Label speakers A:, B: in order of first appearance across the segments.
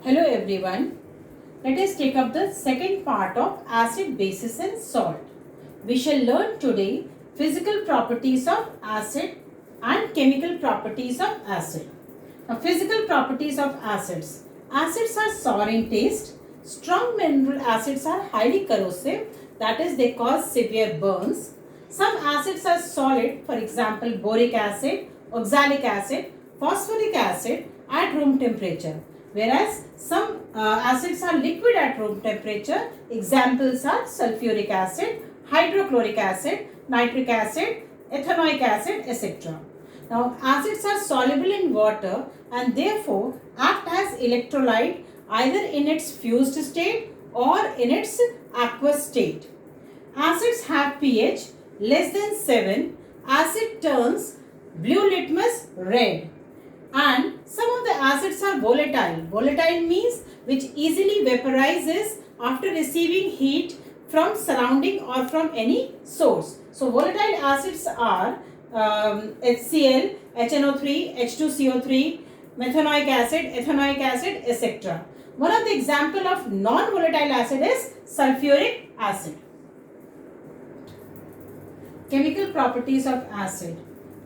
A: Hello everyone. Let us take up the second part of acid, bases and salt. We shall learn today physical properties of acid and chemical properties of acid. Now, physical properties of acids. Acids are sour in taste. Strong mineral acids are highly corrosive, that is they cause severe burns. Some acids are solid, for example boric acid, oxalic acid, phosphoric acid at room temperature. Whereas some acids are liquid at room temperature. Examples are sulfuric acid, hydrochloric acid, nitric acid, ethanoic acid, etc. Now, acids are soluble in water and therefore act as electrolyte either in its fused state or in its aqueous state. Acids have pH less than 7. Acid turns blue litmus red. And some of the acids are volatile. Volatile means which easily vaporizes after receiving heat from surrounding or from any source. So, volatile acids are HCl, HNO3, H2CO3, methanoic acid, ethanoic acid, etc. One of the example of non-volatile acid is sulfuric acid. Chemical properties of acid.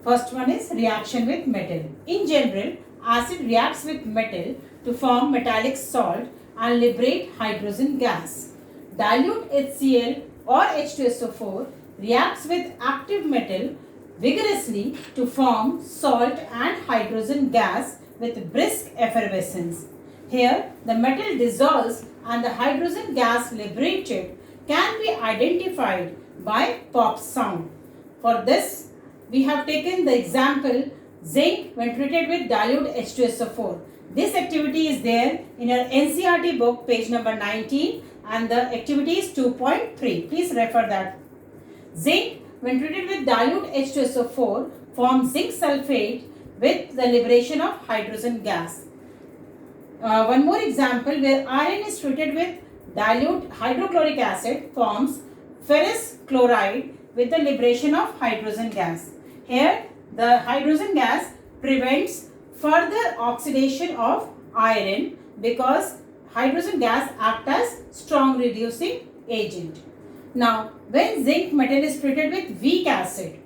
A: First one is reaction with metal. In general, acid reacts with metal to form metallic salt and liberate hydrogen gas. Dilute HCl or H2SO4 reacts with active metal vigorously to form salt and hydrogen gas with brisk effervescence. Here, the metal dissolves and the hydrogen gas liberated can be identified by pop sound. For this, we have taken the example zinc when treated with dilute H2SO4. This activity is there in your NCERT book, page number 19, and the activity is 2.3. Please refer that. Zinc when treated with dilute H2SO4 forms zinc sulfate with the liberation of hydrogen gas. One more example where iron is treated with dilute hydrochloric acid forms ferrous chloride with the liberation of hydrogen gas. Here the hydrogen gas prevents further oxidation of iron because hydrogen gas acts as strong reducing agent. Now, when zinc metal is treated with weak acid,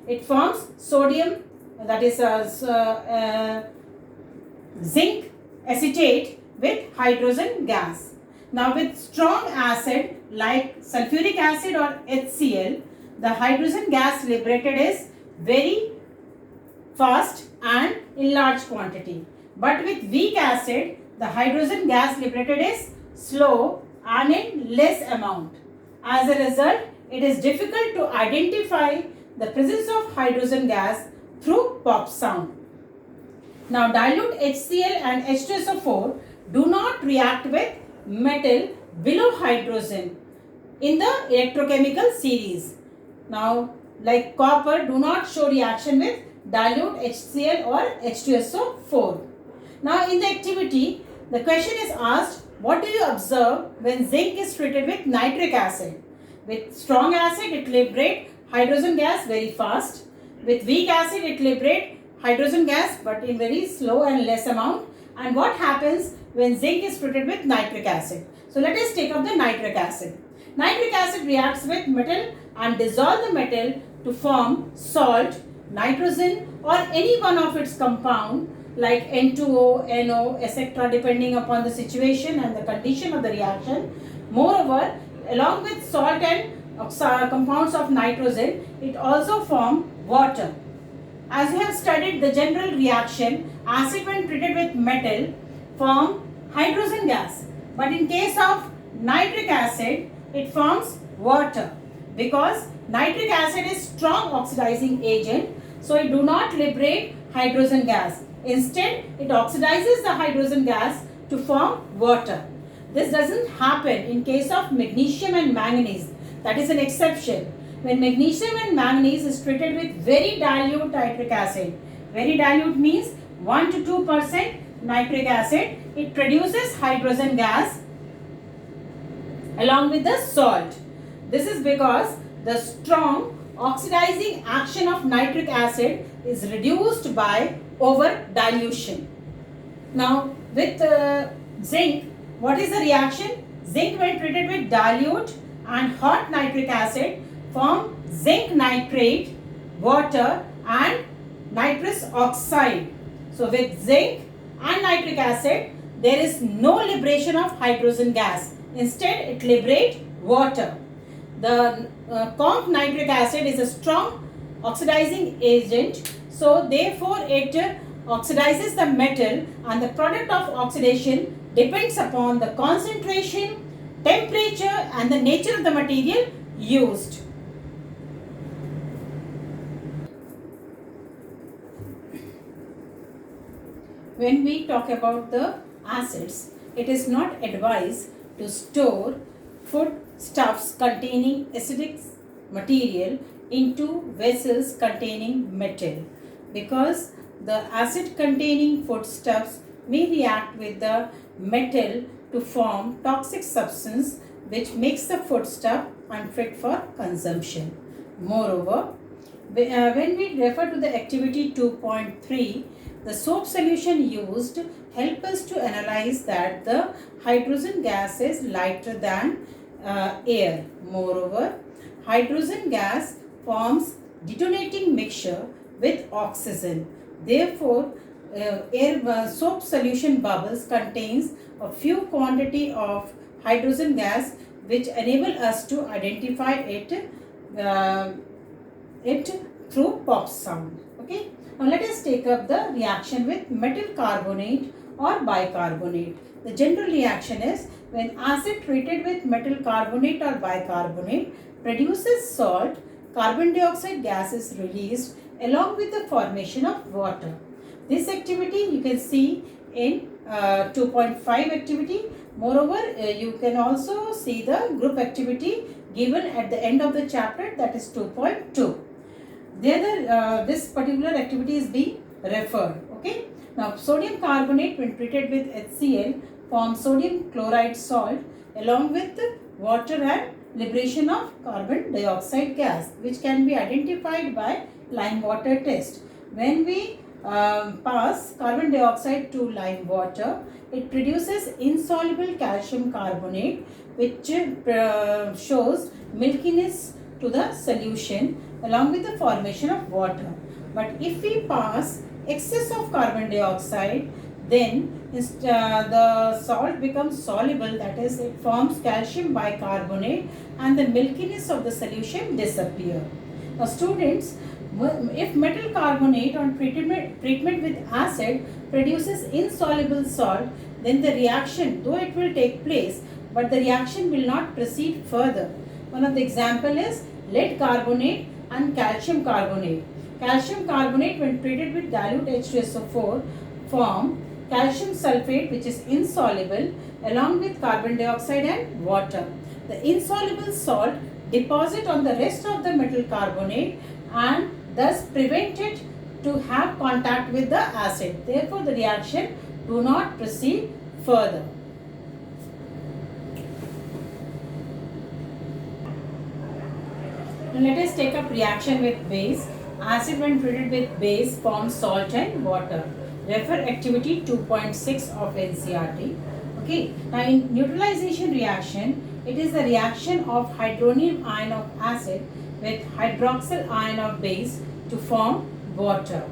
A: it forms sodium, that is zinc acetate with hydrogen gas. Now, with strong acid like sulfuric acid or HCl, the hydrogen gas liberated is very fast and in large quantity. But with weak acid, the hydrogen gas liberated is slow and in less amount. As a result, it is difficult to identify the presence of hydrogen gas through pop sound. Now, dilute HCl and H2SO4 do not react with metal below hydrogen in the electrochemical series. Now, like copper do not show reaction with dilute HCl or H2SO4. Now, in the activity, the question is asked, what do you observe when zinc is treated with nitric acid? With strong acid, it liberates hydrogen gas very fast. With weak acid, it liberates hydrogen gas but in very slow and less amount. And what happens when zinc is treated with nitric acid? So, let us take up the nitric acid. Nitric acid reacts with metal and dissolve the metal to form salt, nitrogen or any one of its compound like N2O, NO, etc. depending upon the situation and the condition of the reaction. Moreover, along with salt and compounds of nitrogen, it also forms water. As we have studied the general reaction, acid when treated with metal form hydrogen gas. But in case of nitric acid, it forms water because nitric acid is strong oxidizing agent, so it do not liberate hydrogen gas. Instead, it oxidizes the hydrogen gas to form water. This doesn't happen in case of magnesium and manganese. That is an exception. When magnesium and manganese is treated with very dilute nitric acid, very dilute means 1 to 2% nitric acid, it produces hydrogen gas along with the salt. This is because the strong oxidizing action of nitric acid is reduced by over dilution. Now, with Zinc, what is the reaction? Zinc when treated with dilute and hot nitric acid form zinc nitrate, water and nitrous oxide. So with zinc and nitric acid, there is no liberation of hydrogen gas. Instead, it liberates water. The conc nitric acid is a strong oxidizing agent. So therefore, it oxidizes the metal, and the product of oxidation depends upon the concentration, temperature and the nature of the material used. When we talk about the acids, it is not advised to store food stuffs containing acidic material into vessels containing metal, because the acid containing foodstuffs may react with the metal to form toxic substance which makes the foodstuff unfit for consumption. Moreover, when we refer to the activity 2.3, the soap solution used help us to analyze that the hydrogen gas is lighter than air. Moreover, hydrogen gas forms detonating mixture with oxygen. Therefore, soap solution bubbles contains a few quantity of hydrogen gas which enable us to identify it through pop sound. Okay. Now let us take up the reaction with metal carbonate or bicarbonate. The general reaction is when acid treated with metal carbonate or bicarbonate produces salt, carbon dioxide gas is released along with the formation of water. This activity you can see in 2.5 activity. Moreover, you can also see the group activity given at the end of the chapter, that is 2.2. This particular activity is being referred. Okay. Now, sodium carbonate when treated with HCl forms sodium chloride salt along with water and liberation of carbon dioxide gas, which can be identified by lime water test. When we pass carbon dioxide to lime water, it produces insoluble calcium carbonate, which shows milkiness to the solution along with the formation of water. But if we pass excess of carbon dioxide, then the salt becomes soluble, that is, it forms calcium bicarbonate and the milkiness of the solution disappear. Now students, if metal carbonate on treatment with acid produces insoluble salt, then the reaction, though it will take place, but the reaction will not proceed further. One of the example is lead carbonate and calcium carbonate. Calcium carbonate when treated with dilute H2SO4 form calcium sulfate, which is insoluble along with carbon dioxide and water. The insoluble salt deposit on the rest of the metal carbonate and thus prevent it to have contact with the acid. Therefore, the reaction do not proceed further. Now let us take up reaction with base. Acid when treated with base forms salt and water. Refer activity 2.6 of NCERT. Okay. Now in neutralization reaction, it is the reaction of hydronium ion of acid with hydroxyl ion of base to form water.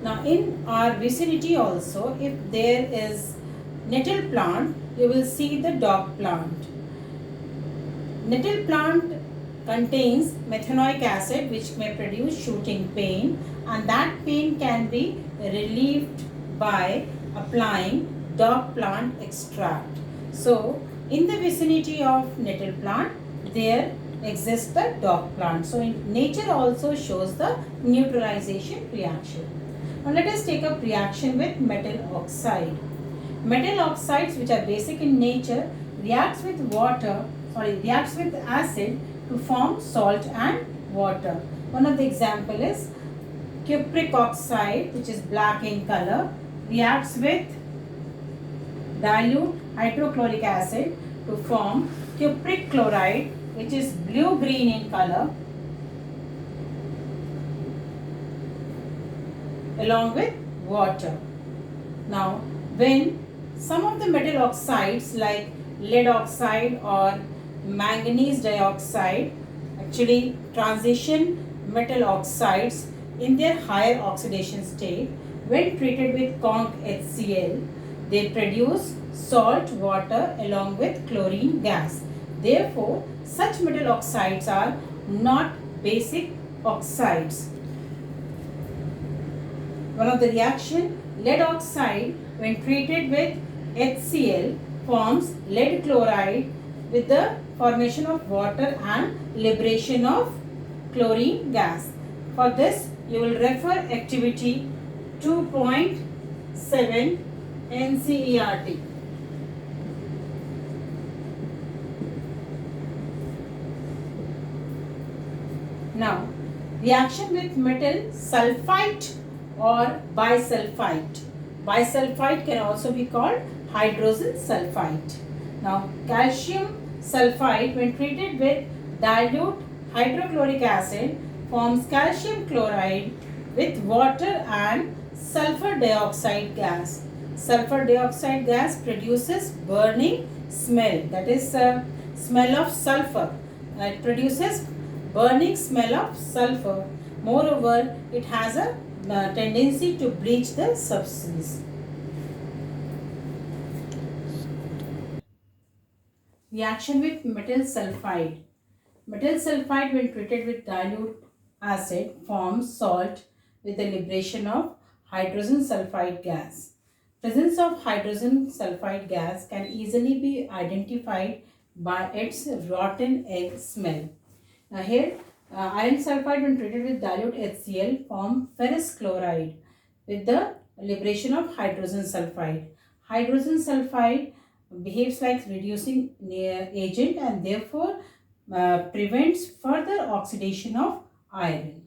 A: Now in our vicinity also, if there is nettle plant, you will see the dog plant. Nettle plant contains methanoic acid which may produce shooting pain, and that pain can be relieved by applying dog plant extract. So in the vicinity of nettle plant there exists the dog plant. So in nature also shows the neutralization reaction. Now let us take up reaction with metal oxide. Metal oxides, which are basic in nature, reacts with acid to form salt and water. One of the example is cupric oxide, which is black in color, reacts with dilute hydrochloric acid to form cupric chloride, which is blue-green in color, along with water. Now, when Some of the metal oxides like lead oxide or manganese dioxide actually transition metal oxides in their higher oxidation state. When treated with conc HCl, they produce salt water along with chlorine gas. Therefore, such metal oxides are not basic oxides. One of the reaction, lead oxide when treated with HCl forms lead chloride with the formation of water and liberation of chlorine gas. For this, you will refer activity 2.7 NCERT. Now, reaction with metal sulfite or bisulfite. Bisulfite can also be called hydrogen sulfite. Now, calcium sulfite when treated with dilute hydrochloric acid forms calcium chloride with water and sulfur dioxide gas. Sulfur dioxide gas produces burning smell, that is smell of sulfur. It produces burning smell of sulfur. Moreover, it has a tendency to bleach the substance. Reaction with metal sulfide. Metal sulfide when treated with dilute acid forms salt with the liberation of hydrogen sulfide gas. Presence of hydrogen sulfide gas can easily be identified by its rotten egg smell. Now here, iron sulfide when treated with dilute HCl form ferrous chloride with the liberation of hydrogen sulfide. Hydrogen sulfide behaves like reducing agent and therefore prevents further oxidation of iron.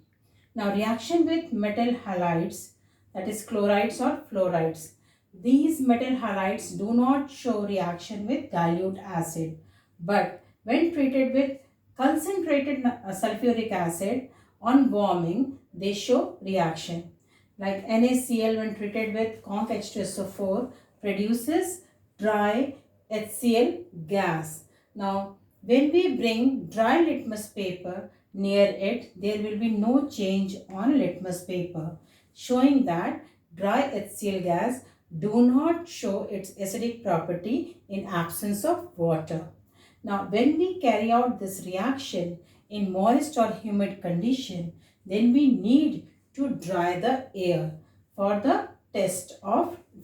A: Now reaction with metal halides, that is chlorides or fluorides. These metal halides do not show reaction with dilute acid, but when treated with concentrated sulfuric acid on warming, they show reaction. Like NaCl when treated with conc H2SO4 produces dry HCl gas. Now, when we bring dry litmus paper near it, there will be no change on litmus paper, showing that dry HCl gas do not show its acidic property in absence of water. Now, when we carry out this reaction in moist or humid condition, then we need to dry the air for the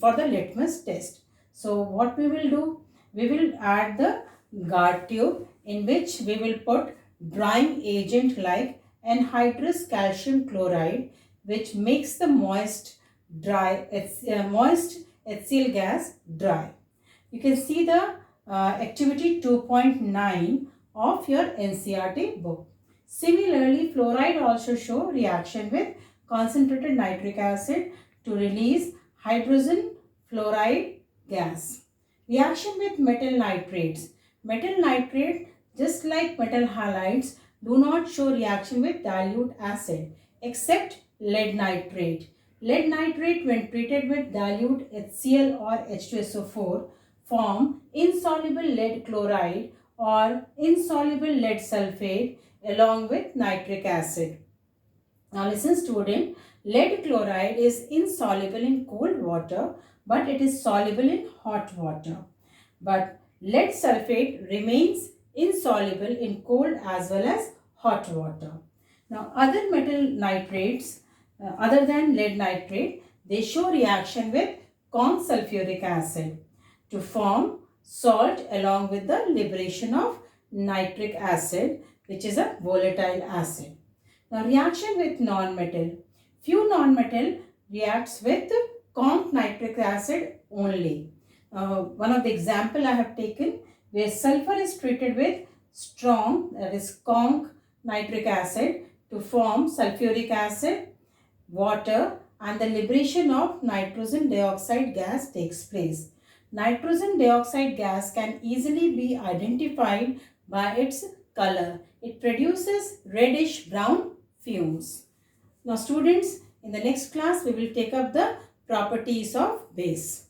A: litmus test. So, what we will do? We will add the guard tube in which we will put drying agent like anhydrous calcium chloride, which makes the moist HCl gas dry. You can see the activity 2.9 of your NCERT book. Similarly, fluoride also show reaction with concentrated nitric acid to release hydrogen fluoride gas. Reaction with metal nitrates. Metal nitrate, just like metal halides, do not show reaction with dilute acid except lead nitrate. Lead nitrate when treated with dilute HCl or H2SO4 form insoluble lead chloride or insoluble lead sulfate along with nitric acid. Now listen student, lead chloride is insoluble in cold water but it is soluble in hot water. But lead sulfate remains insoluble in cold as well as hot water. Now other metal nitrates other than lead nitrate, they show reaction with conc sulfuric acid to form salt along with the liberation of nitric acid, which is a volatile acid. Now reaction with non-metal. Few non-metal reacts with conc nitric acid only. One of the example I have taken where sulfur is treated with strong, that is conc nitric acid to form sulfuric acid, water, and the liberation of nitrogen dioxide gas takes place. Nitrogen dioxide gas can easily be identified by its color. It produces reddish brown fumes. Now students, in the next class we will take up the properties of base.